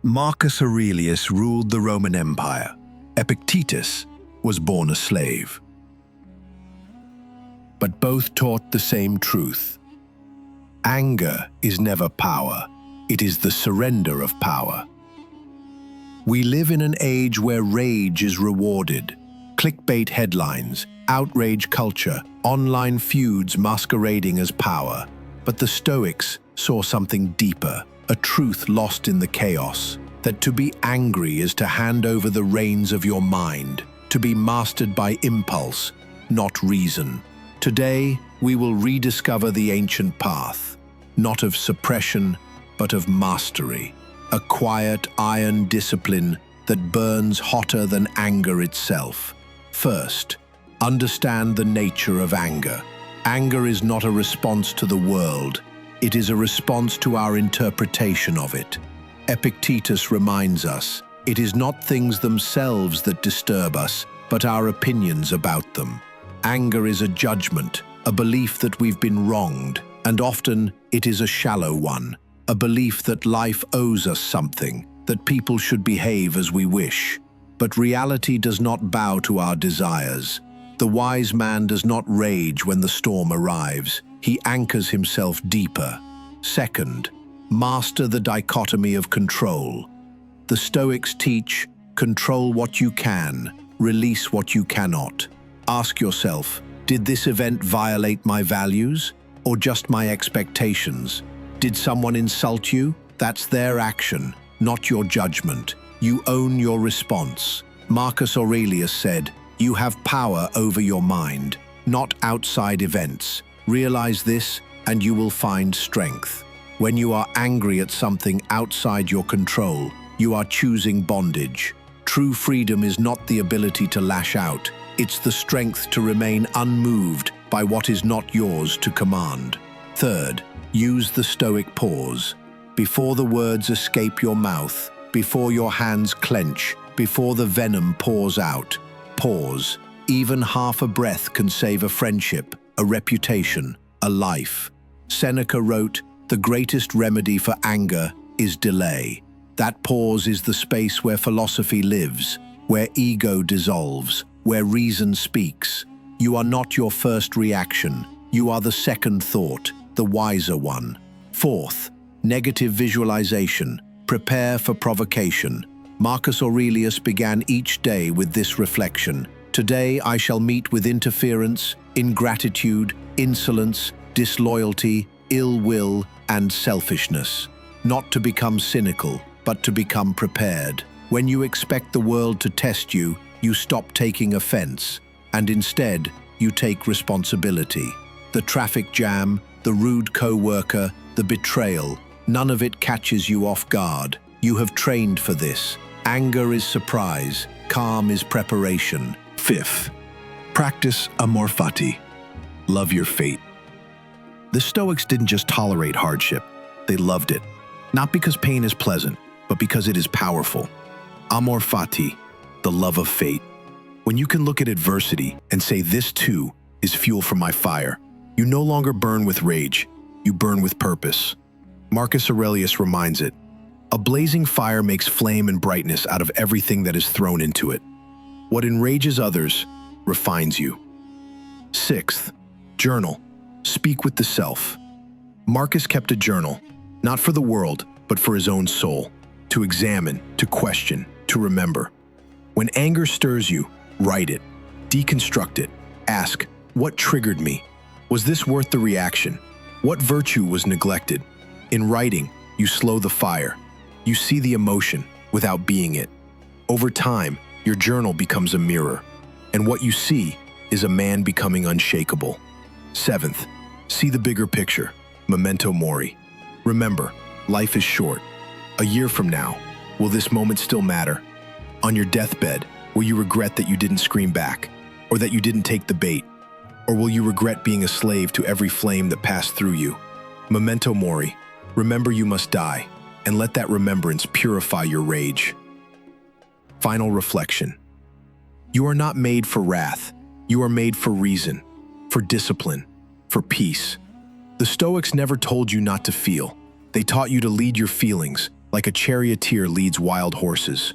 Marcus Aurelius ruled the Roman Empire. Epictetus was born a slave. But both taught the same truth. Anger is never power. It is the surrender of power. We live in an age where rage is rewarded. Clickbait headlines, outrage culture, online feuds masquerading as power. But the Stoics saw something deeper, a truth lost in the chaos, that to be angry is to hand over the reins of your mind, to be mastered by impulse, not reason. Today, we will rediscover the ancient path, not of suppression, but of mastery, a quiet iron discipline that burns hotter than anger itself. First, understand the nature of anger. Anger is not a response to the world, it is a response to our interpretation of it. Epictetus reminds us, it is not things themselves that disturb us, but our opinions about them. Anger is a judgment, a belief that we've been wronged, and often it is a shallow one, a belief that life owes us something, that people should behave as we wish. But reality does not bow to our desires. The wise man does not rage when the storm arrives. He anchors himself deeper. Second, master the dichotomy of control. The Stoics teach, control what you can, release what you cannot. Ask yourself, did this event violate my values or just my expectations? Did someone insult you? That's their action, not your judgment. You own your response. Marcus Aurelius said, you have power over your mind, not outside events. Realize this and you will find strength. When you are angry at something outside your control, you are choosing bondage. True freedom is not the ability to lash out. It's the strength to remain unmoved by what is not yours to command. Third, use the Stoic pause. Before the words escape your mouth, before your hands clench, before the venom pours out, pause. Even half a breath can save a friendship, a reputation, a life. Seneca wrote, the greatest remedy for anger is delay. That pause is the space where philosophy lives, where ego dissolves, where reason speaks. You are not your first reaction. You are the second thought, the wiser one. Fourth, negative visualization. Prepare for provocation. Marcus Aurelius began each day with this reflection. Today I shall meet with interference, ingratitude, insolence, disloyalty, ill will, and selfishness. Not to become cynical, but to become prepared. When you expect the world to test you, you stop taking offense, and instead, you take responsibility. The traffic jam, the rude co-worker, the betrayal, none of it catches you off guard. You have trained for this. Anger is surprise, calm is preparation. Fifth, practice Amor Fati. Love your fate. The Stoics didn't just tolerate hardship, they loved it. Not because pain is pleasant, but because it is powerful. Amor Fati, the love of fate. When you can look at adversity and say this too is fuel for my fire, you no longer burn with rage, you burn with purpose. Marcus Aurelius reminds it, a blazing fire makes flame and brightness out of everything that is thrown into it. What enrages others refines you. Sixth, journal. Speak with the self. Marcus kept a journal, not for the world, but for his own soul, to examine, to question, to remember. When anger stirs you, write it, deconstruct it, ask, what triggered me? Was this worth the reaction? What virtue was neglected? In writing, you slow the fire. You see the emotion without being it. Over time, your journal becomes a mirror, and what you see is a man becoming unshakable. Seventh, see the bigger picture. Memento Mori. Remember, life is short. A year from now, will this moment still matter? On your deathbed, will you regret that you didn't scream back, or that you didn't take the bait? Or will you regret being a slave to every flame that passed through you? Memento Mori. Remember you must die, and let that remembrance purify your rage. Final reflection. You are not made for wrath. You are made for reason, for discipline, for peace. The Stoics never told you not to feel. They taught you to lead your feelings, like a charioteer leads wild horses.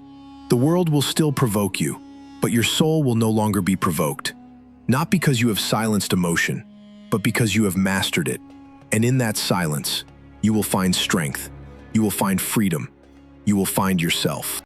The world will still provoke you, but your soul will no longer be provoked. Not because you have silenced emotion, but because you have mastered it. And in that silence, you will find strength. You will find freedom. You will find yourself.